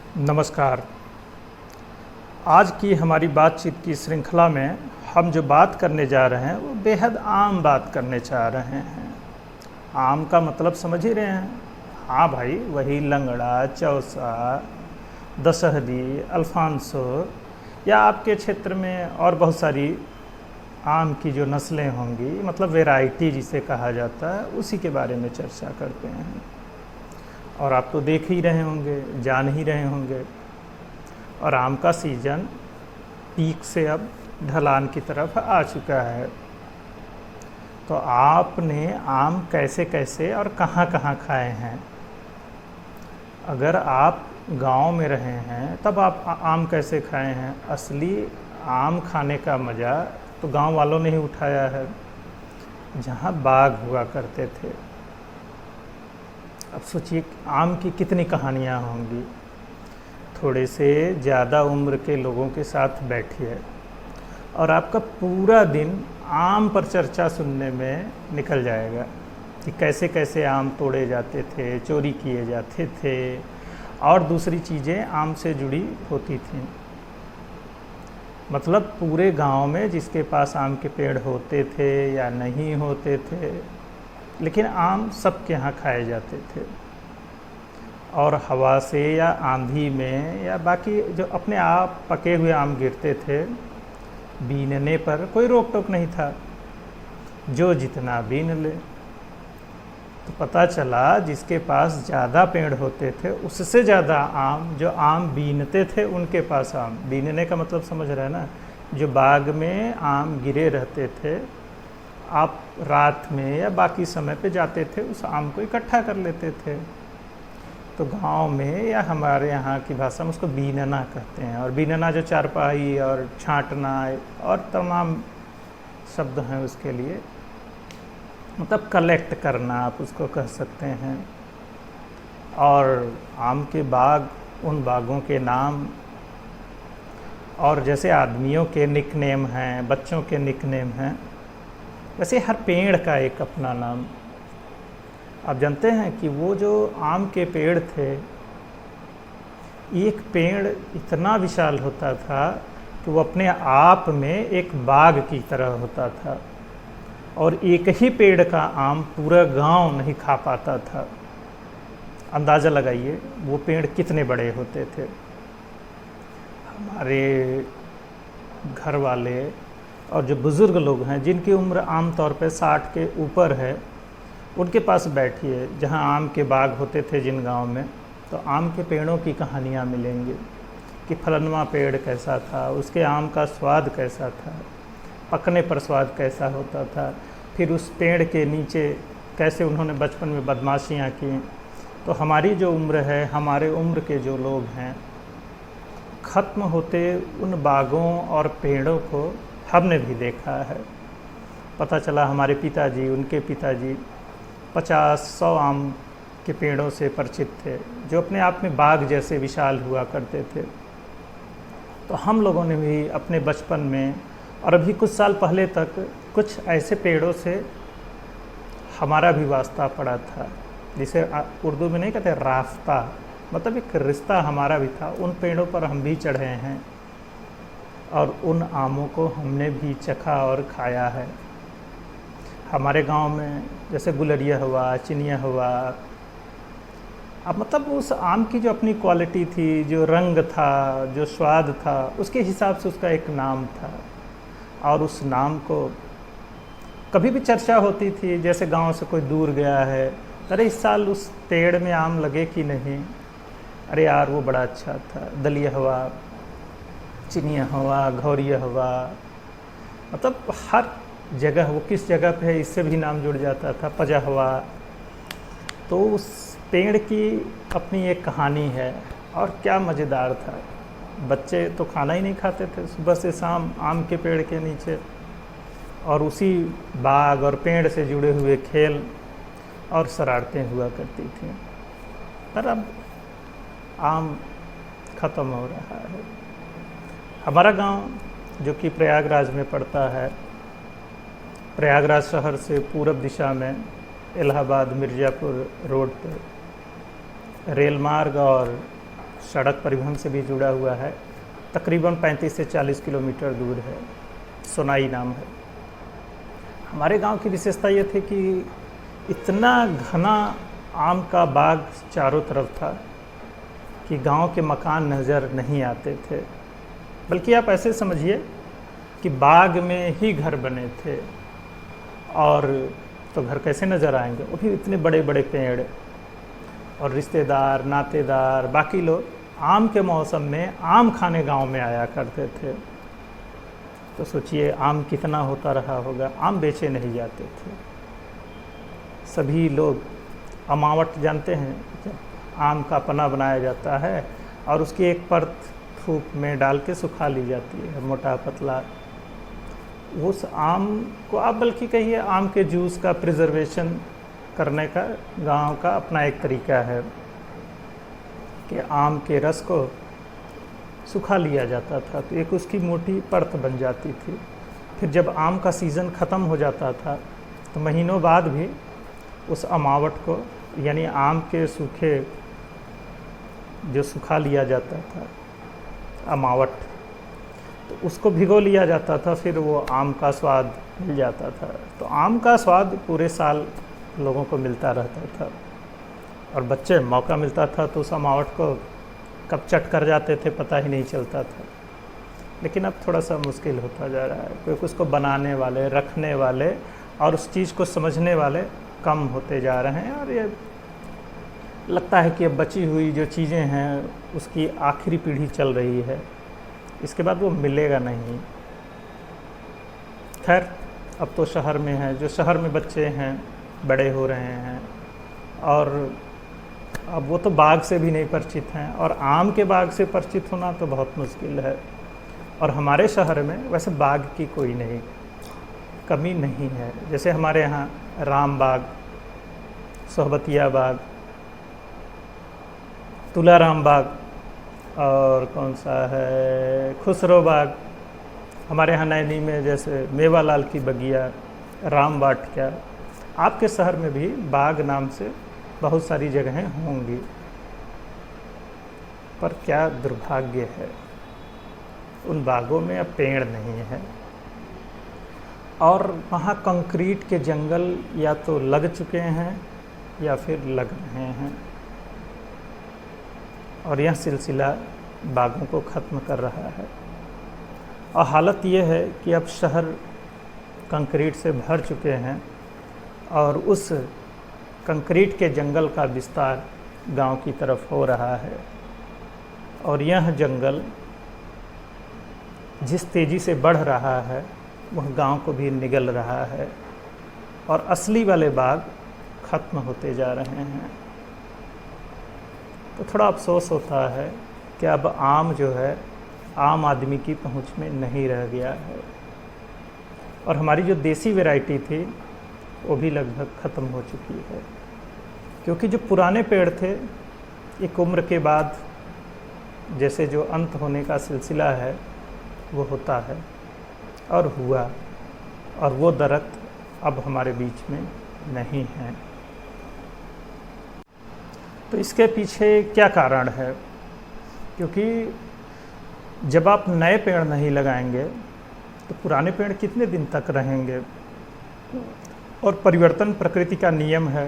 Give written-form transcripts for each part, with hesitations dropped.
नमस्कार। आज की हमारी बातचीत की श्रृंखला में हम जो बात करने जा रहे हैं वो बेहद आम बात करने चाह रहे हैं। आम का मतलब समझ ही रहे हैं। हाँ भाई, वही लंगड़ा, चौसा, दशहरी, अल्फांसो या आपके क्षेत्र में और बहुत सारी आम की जो नस्लें होंगी, मतलब वैरायटी जिसे कहा जाता है, उसी के बारे में चर्चा करते हैं। और आप तो देख ही रहे होंगे, जान ही रहे होंगे। और आम का सीज़न पीक से अब ढलान की तरफ आ चुका है। तो आपने आम कैसे कैसे और कहाँ कहाँ खाए हैं? अगर आप गांव में रहे हैं तब आप आम कैसे खाए हैं? असली आम खाने का मज़ा तो गांव वालों ने ही उठाया है, जहाँ बाग हुआ करते थे। अब सोचिए आम की कितनी कहानियाँ होंगी। थोड़े से ज़्यादा उम्र के लोगों के साथ बैठिए और आपका पूरा दिन आम पर चर्चा सुनने में निकल जाएगा कि कैसे कैसे आम तोड़े जाते थे, चोरी किए जाते थे और दूसरी चीज़ें आम से जुड़ी होती थीं। मतलब पूरे गांव में जिसके पास आम के पेड़ होते थे या नहीं होते थे, लेकिन आम सबके यहाँ खाए जाते थे। और हवा से या आंधी में या बाकी जो अपने आप पके हुए आम गिरते थे, बीनने पर कोई रोक टोक नहीं था, जो जितना बीन ले। तो पता चला जिसके पास ज़्यादा पेड़ होते थे उससे ज़्यादा आम, जो आम बीनते थे उनके पास आम। बीनने का मतलब समझ रहे हैं ना, जो बाग में आम गिरे रहते थे, आप रात में या बाकी समय पे जाते थे, उस आम को इकट्ठा कर लेते थे। तो गांव में या हमारे यहाँ की भाषा में उसको बीनना कहते हैं। और बीनना जो चारपाई और छांटना और तमाम शब्द हैं उसके लिए, मतलब कलेक्ट करना आप उसको कह सकते हैं। और आम के बाग, उन बागों के नाम, और जैसे आदमियों के निकनेम हैं, बच्चों के निकनेम हैं, वैसे हर पेड़ का एक अपना नाम। आप जानते हैं कि वो जो आम के पेड़ थे, एक पेड़ इतना विशाल होता था कि वो अपने आप में एक बाग की तरह होता था, और एक ही पेड़ का आम पूरा गांव नहीं खा पाता था। अंदाज़ा लगाइए वो पेड़ कितने बड़े होते थे। हमारे घर वाले और जो बुज़ुर्ग लोग हैं जिनकी उम्र आमतौर पे 60 के ऊपर है, उनके पास बैठिए जहाँ आम के बाग होते थे जिन गांव में, तो आम के पेड़ों की कहानियाँ मिलेंगी कि फलनवा पेड़ कैसा था, उसके आम का स्वाद कैसा था, पकने पर स्वाद कैसा होता था, फिर उस पेड़ के नीचे कैसे उन्होंने बचपन में बदमाशियाँ की। तो हमारी जो उम्र है, हमारे उम्र के जो लोग हैं, ख़त्म होते उन बागों और पेड़ों को हमने भी देखा है। पता चला हमारे पिताजी, उनके पिताजी 50-100 आम के पेड़ों से परिचित थे, जो अपने आप में बाग जैसे विशाल हुआ करते थे। तो हम लोगों ने भी अपने बचपन में और अभी कुछ साल पहले तक कुछ ऐसे पेड़ों से हमारा भी वास्ता पड़ा था, जिसे उर्दू में नहीं कहते रास्ता, मतलब एक रिश्ता हमारा भी था। उन पेड़ों पर हम भी चढ़े हैं और उन आमों को हमने भी चखा और खाया है। हमारे गांव में जैसे गुलरिया हुआ, चिनिया हुआ, अब मतलब उस आम की जो अपनी क्वालिटी थी, जो रंग था, जो स्वाद था, उसके हिसाब से उसका एक नाम था। और उस नाम को कभी भी चर्चा होती थी, जैसे गांव से कोई दूर गया है, अरे इस साल उस पेड़ में आम लगे कि नहीं, अरे यार वो बड़ा अच्छा था। दलिया हुआ, चिनिया हुआ, घौरिया हुआ, मतलब हर जगह वो किस जगह पे है इससे भी नाम जुड़ जाता था। पजा हुआ। तो उस पेड़ की अपनी एक कहानी है और क्या मज़ेदार था। बच्चे तो खाना ही नहीं खाते थे सुबह से शाम आम के पेड़ के नीचे, और उसी बाग और पेड़ से जुड़े हुए खेल और शरारतें हुआ करती थी। पर अब आम ख़त्म हो रहा है। हमारा गांव जो कि प्रयागराज में पड़ता है, प्रयागराज शहर से पूरब दिशा में इलाहाबाद मिर्ज़ापुर रोड पर रेल मार्ग और सड़क परिवहन से भी जुड़ा हुआ है, तकरीबन 35 से 40 किलोमीटर दूर है। सोनाई नाम है। हमारे गांव की विशेषता ये थी कि इतना घना आम का बाग चारों तरफ था कि गांव के मकान नज़र नहीं आते थे, बल्कि आप ऐसे समझिए कि बाग में ही घर बने थे। और तो घर कैसे नज़र आएंगे, वो भी इतने बड़े बड़े पेड़, और रिश्तेदार, नातेदार, बाकी लोग आम के मौसम में आम खाने गांव में आया करते थे। तो सोचिए आम कितना होता रहा होगा। आम बेचे नहीं जाते थे। सभी लोग अमावट जानते हैं, आम का पना बनाया जाता है और उसकी एक परत धूप में डाल के सुखा ली जाती है, मोटा पतला। उस आम को आप बल्कि कहिए आम के जूस का प्रिजर्वेशन करने का गांव का अपना एक तरीका है कि आम के रस को सुखा लिया जाता था, तो एक उसकी मोटी परत बन जाती थी। फिर जब आम का सीज़न ख़त्म हो जाता था तो महीनों बाद भी उस अमावट को, यानी आम के सूखे जो सुखा लिया जाता था अमावट, तो उसको भिगो लिया जाता था, फिर वो आम का स्वाद मिल जाता था। तो आम का स्वाद पूरे साल लोगों को मिलता रहता था, और बच्चे मौका मिलता था तो उस अमावट को कब चट कर जाते थे पता ही नहीं चलता था। लेकिन अब थोड़ा सा मुश्किल होता जा रहा है, क्योंकि उसको बनाने वाले, रखने वाले और उस चीज़ को समझने वाले कम होते जा रहे हैं। और ये लगता है कि अब बची हुई जो चीज़ें हैं उसकी आखिरी पीढ़ी चल रही है, इसके बाद वो मिलेगा नहीं। खैर अब तो शहर में है, जो शहर में बच्चे हैं बड़े हो रहे हैं, और अब वो तो बाग से भी नहीं परिचित हैं, और आम के बाग से परिचित होना तो बहुत मुश्किल है। और हमारे शहर में वैसे बाग की कोई नहीं कमी नहीं है। जैसे हमारे यहाँ राम बाग, सोहबतिया बाग, तुलाराम बाग, और कौन सा है खुसरो बाग। हमारे यहाँ नैनी में जैसे मेवालाल की बगिया, राम वाटिका। आपके शहर में भी बाग नाम से बहुत सारी जगहें होंगी, पर क्या दुर्भाग्य है उन बागों में अब पेड़ नहीं है, और वहाँ कंक्रीट के जंगल या तो लग चुके हैं या फिर लग रहे हैं, और यह सिलसिला बागों को ख़त्म कर रहा है। और हालत ये है कि अब शहर कंक्रीट से भर चुके हैं, और उस कंक्रीट के जंगल का विस्तार गांव की तरफ हो रहा है, और यह जंगल जिस तेज़ी से बढ़ रहा है वह गांव को भी निगल रहा है, और असली वाले बाग ख़त्म होते जा रहे हैं। तो थोड़ा अफसोस होता है कि अब आम जो है आम आदमी की पहुंच में नहीं रह गया है, और हमारी जो देसी वैरायटी थी वो भी लगभग ख़त्म हो चुकी है। क्योंकि जो पुराने पेड़ थे, एक उम्र के बाद जैसे जो अंत होने का सिलसिला है वो होता है, और हुआ, और वो दरख्त अब हमारे बीच में नहीं है। तो इसके पीछे क्या कारण है? क्योंकि जब आप नए पेड़ नहीं लगाएंगे तो पुराने पेड़ कितने दिन तक रहेंगे? और परिवर्तन प्रकृति का नियम है।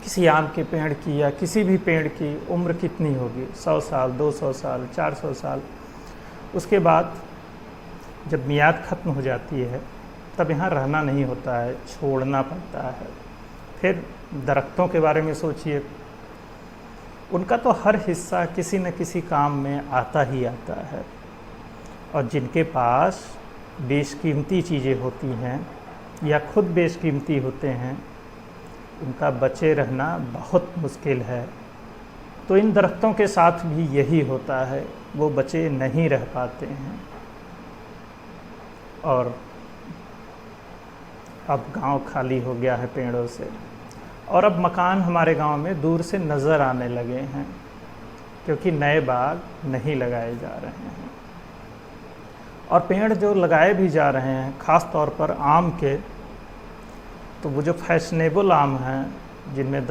किसी आम के पेड़ की या किसी भी पेड़ की उम्र कितनी होगी? 100 साल, 200 साल, 400 साल। उसके बाद जब मियाद ख़त्म हो जाती है तब यहाँ रहना नहीं होता है, छोड़ना पड़ता है। फिर दरख्तों के बारे में सोचिए, उनका तो हर हिस्सा किसी न किसी काम में आता ही आता है, और जिनके पास बेशकीमती चीज़ें होती हैं या खुद बेशकीमती होते हैं, उनका बचे रहना बहुत मुश्किल है। तो इन दरख्तों के साथ भी यही होता है, वो बचे नहीं रह पाते हैं। और अब गांव खाली हो गया है पेड़ों से, और अब मकान हमारे गांव में दूर से नज़र आने लगे हैं, क्योंकि नए बाग नहीं लगाए जा रहे हैं। और पेड़ जो लगाए भी जा रहे हैं, ख़ास तौर पर आम के, तो वो जो फैशनेबल आम हैं जिनमें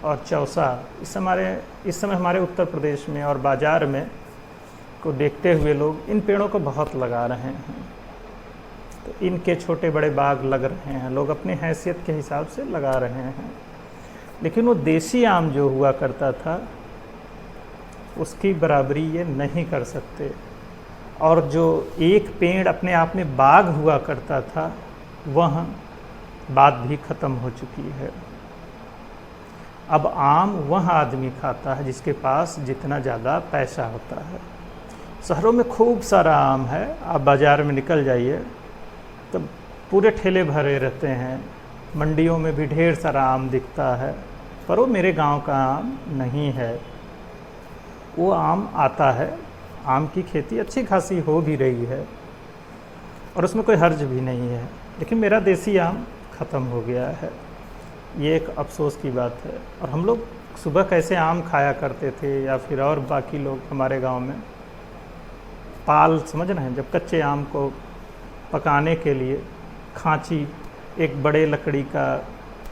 और चौसा इस समय हमारे उत्तर प्रदेश में और बाज़ार में को देखते हुए लोग इन पेड़ों को बहुत लगा रहे हैं। तो इनके छोटे बड़े बाग लग रहे हैं, लोग अपनी हैसियत के हिसाब से लगा रहे हैं। लेकिन वो देसी आम जो हुआ करता था उसकी बराबरी ये नहीं कर सकते। और जो एक पेड़ अपने आप में बाग हुआ करता था वह बात भी ख़त्म हो चुकी है। अब आम वह आदमी खाता है जिसके पास जितना ज़्यादा पैसा होता है। शहरों में खूब सारा आम है, आप बाज़ार में निकल जाइए तो पूरे ठेले भरे रहते हैं, मंडियों में भी ढेर सारा आम दिखता है, पर वो मेरे गांव का आम नहीं है। वो आम आता है, आम की खेती अच्छी खासी हो भी रही है और उसमें कोई हर्ज भी नहीं है, लेकिन मेरा देसी आम ख़त्म हो गया है। ये एक अफसोस की बात है। और हम लोग सुबह कैसे आम खाया करते थे, या फिर और बाकी लोग हमारे गांव में पाल, समझ रहे हैं, जब कच्चे आम को पकाने के लिए खांची, एक बड़े लकड़ी का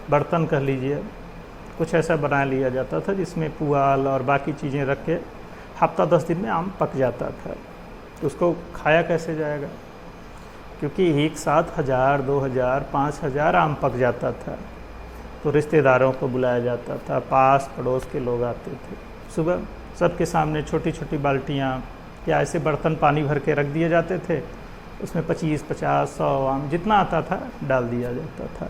बर्तन कह लीजिए, कुछ ऐसा बना लिया जाता था जिसमें पुआल और बाकी चीज़ें रख के हफ्ता 10 दिन में आम पक जाता था। तो उसको खाया कैसे जाएगा, क्योंकि एक साथ 1000, 2000, 5000 आम पक जाता था। तो रिश्तेदारों को बुलाया जाता था, पास पड़ोस के लोग आते थे, सुबह सबके सामने छोटी छोटी बाल्टियाँ या ऐसे बर्तन पानी भर के रख दिए जाते थे, उसमें 25, 50, 100 आम जितना आता था डाल दिया जाता था।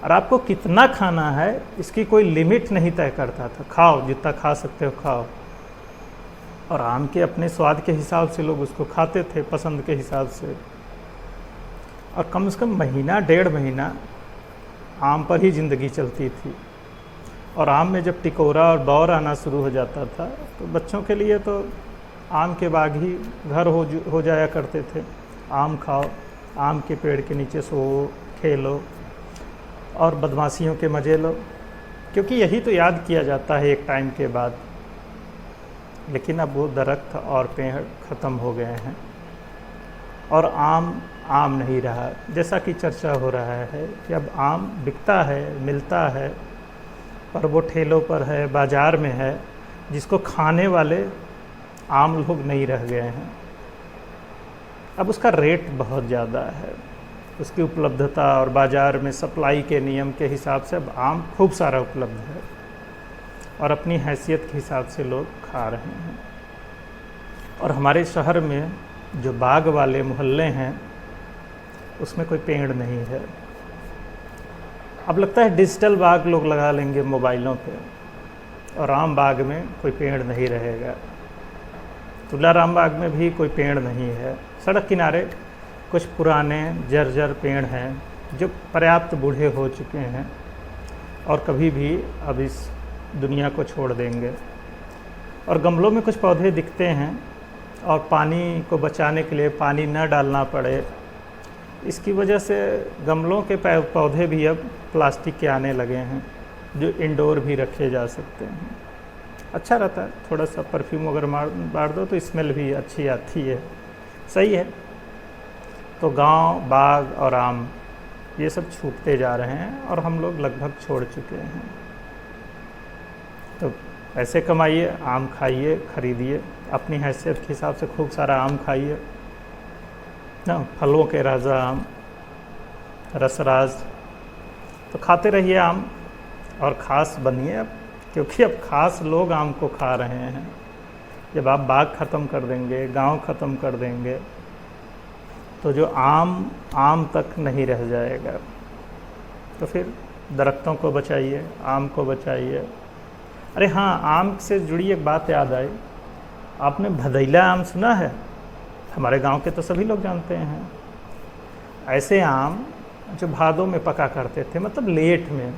और आपको कितना खाना है इसकी कोई लिमिट नहीं तय करता था, खाओ जितना खा सकते हो खाओ। और आम के अपने स्वाद के हिसाब से लोग उसको खाते थे, पसंद के हिसाब से। और कम से कम महीना 1.5 महीना आम पर ही ज़िंदगी चलती थी। और आम में जब टिकोरा और बौर आना शुरू हो जाता था तो बच्चों के लिए तो आम के बाग ही घर हो जाया करते थे। आम खाओ, आम के पेड़ के नीचे सो, खेलो और बदमाशियों के मज़े लो, क्योंकि यही तो याद किया जाता है एक टाइम के बाद। लेकिन अब वो दरख्त और पेड़ ख़त्म हो गए हैं और आम नहीं रहा। जैसा कि चर्चा हो रहा है कि अब आम बिकता है, मिलता है, पर वो ठेलों पर है, बाज़ार में है, जिसको खाने वाले आम लोग नहीं रह गए हैं। अब उसका रेट बहुत ज़्यादा है, उसकी उपलब्धता और बाज़ार में सप्लाई के नियम के हिसाब से अब आम खूब सारा उपलब्ध है और अपनी हैसियत के हिसाब से लोग खा रहे हैं। और हमारे शहर में जो बाग वाले मोहल्ले हैं उसमें कोई पेड़ नहीं है। अब लगता है डिजिटल बाग लोग लगा लेंगे मोबाइलों पे, और आम बाग में कोई पेड़ नहीं रहेगा। तुलाराम बाग में भी कोई पेड़ नहीं है। सड़क किनारे कुछ पुराने जर्जर पेड़ हैं जो पर्याप्त बूढ़े हो चुके हैं और कभी भी अब इस दुनिया को छोड़ देंगे। और गमलों में कुछ पौधे दिखते हैं, और पानी को बचाने के लिए पानी न डालना पड़े, इसकी वजह से गमलों के पौधे भी अब प्लास्टिक के आने लगे हैं जो इंडोर भी रखे जा सकते हैं। अच्छा रहता है, थोड़ा सा परफ्यूम अगर मार दो तो स्मेल भी अच्छी आती है, सही है। तो गांव, बाग और आम ये सब छूटते जा रहे हैं और हम लोग लगभग छोड़ चुके हैं। तो पैसे कमाइए, आम खाइए, खरीदिए, अपनी हैसियत के हिसाब से खूब सारा आम खाइए ना, फलों के राजा आम, रसराज। तो खाते रहिए आम और ख़ास बनिए अब, क्योंकि अब ख़ास लोग आम को खा रहे हैं। जब आप बाग ख़त्म कर देंगे, गांव ख़त्म कर देंगे, तो जो आम तक नहीं रह जाएगा। तो फिर दरख्तों को बचाइए, आम को बचाइए। अरे हाँ, आम से जुड़ी एक बात याद आई, आपने भदैला आम सुना है? हमारे गांव के तो सभी लोग जानते हैं। ऐसे आम जो भादों में पका करते थे, मतलब लेट में,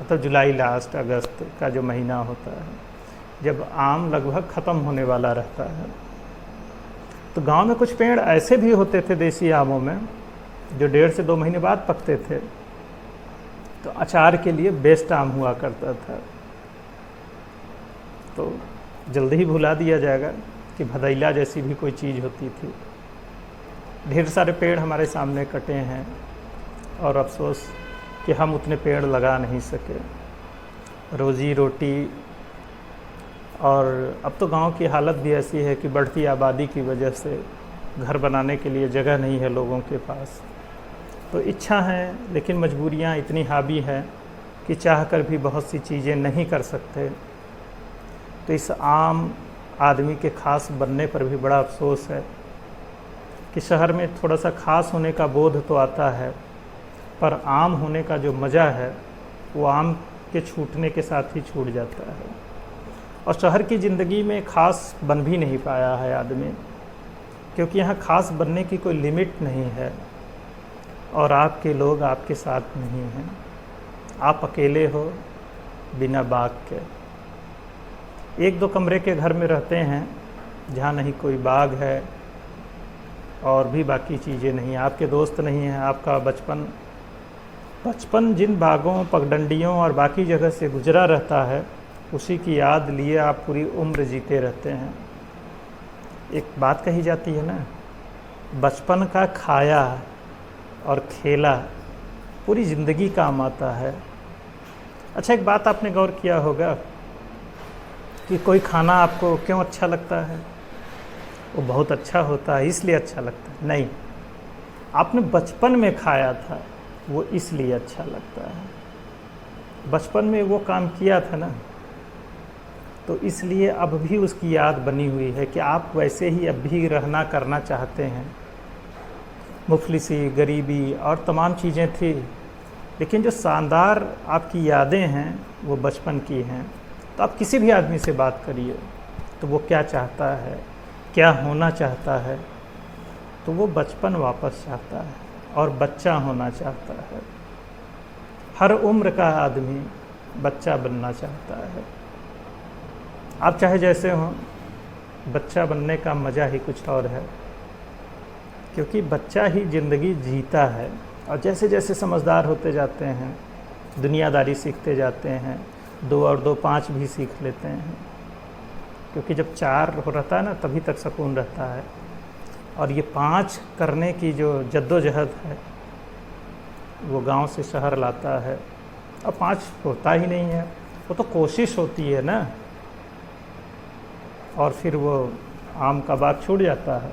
मतलब जुलाई लास्ट, अगस्त का जो महीना होता है, जब आम लगभग ख़त्म होने वाला रहता है। तो गांव में कुछ पेड़ ऐसे भी होते थे देसी आमों में जो 1.5 से 2 महीने बाद पकते थे। तो अचार के लिए बेस्ट आम हुआ करता था। तो जल्दी ही भुला दिया जाएगा कि भदैला जैसी भी कोई चीज़ होती थी। ढेर सारे पेड़ हमारे सामने कटे हैं और अफसोस कि हम उतने पेड़ लगा नहीं सके। रोज़ी रोटी। और अब तो गांव की हालत भी ऐसी है कि बढ़ती आबादी की वजह से घर बनाने के लिए जगह नहीं है लोगों के पास। तो इच्छा है लेकिन मजबूरियां इतनी हावी है कि चाहकर भी बहुत सी चीज़ें नहीं कर सकते। तो इस आम आदमी के ख़ास बनने पर भी बड़ा अफसोस है कि शहर में थोड़ा सा ख़ास होने का बोध तो आता है, पर आम होने का जो मज़ा है वो आम के छूटने के साथ ही छूट जाता है। और शहर की ज़िंदगी में ख़ास बन भी नहीं पाया है आदमी, क्योंकि यहाँ ख़ास बनने की कोई लिमिट नहीं है और आपके लोग आपके साथ नहीं हैं। आप अकेले हो बिना बाग के, एक दो कमरे के घर में रहते हैं जहाँ नहीं कोई बाग है और भी बाकी चीज़ें नहीं, आपके दोस्त नहीं हैं। आपका बचपन जिन बागों, पगडंडियों और बाकी जगह से गुजरा रहता है उसी की याद लिए आप पूरी उम्र जीते रहते हैं। एक बात कही जाती है ना, बचपन का खाया और खेला पूरी ज़िंदगी काम आता है। अच्छा, एक बात आपने गौर किया होगा कि कोई खाना आपको क्यों अच्छा लगता है? वो बहुत अच्छा होता है इसलिए अच्छा लगता है? नहीं, आपने बचपन में खाया था वो इसलिए अच्छा लगता है। बचपन में वो काम किया था ना, तो इसलिए अब भी उसकी याद बनी हुई है कि आप वैसे ही अब भी रहना करना चाहते हैं। मुफलिसी, गरीबी और तमाम चीज़ें थी, लेकिन जो शानदार आपकी यादें हैं वो बचपन की हैं। तो आप किसी भी आदमी से बात करिए तो वो क्या चाहता है, क्या होना चाहता है, तो वो बचपन वापस चाहता है और बच्चा होना चाहता है। हर उम्र का आदमी बच्चा बनना चाहता है। आप चाहे जैसे हों, बच्चा बनने का मज़ा ही कुछ और है, क्योंकि बच्चा ही ज़िंदगी जीता है। और जैसे जैसे समझदार होते जाते हैं, दुनियादारी सीखते जाते हैं, 2 और 2 5 भी सीख लेते हैं, क्योंकि जब 4 हो रहता है ना तभी तक सुकून रहता है। और ये 5 करने की जो जद्दोजहद है वो गांव से शहर लाता है। अब 5 होता ही नहीं है, वो तो कोशिश होती है ना, और फिर वो आम का बाग छूट जाता है।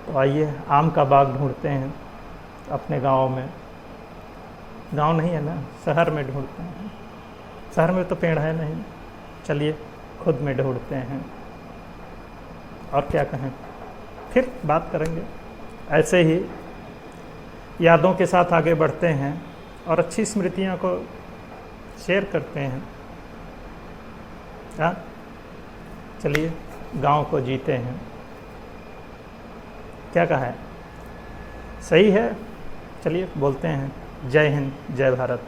तो आइए आम का बाग ढूंढते हैं अपने गांव में। गांव नहीं है ना, शहर में ढूंढते हैं। शहर में तो पेड़ है नहीं, चलिए खुद में ढूंढते हैं। और क्या कहें, फिर बात करेंगे। ऐसे ही यादों के साथ आगे बढ़ते हैं और अच्छी स्मृतियों को शेयर करते हैं। हाँ, चलिए गांव को जीते हैं। क्या कहा है? सही है। चलिए बोलते हैं, जय हिंद, जय भारत।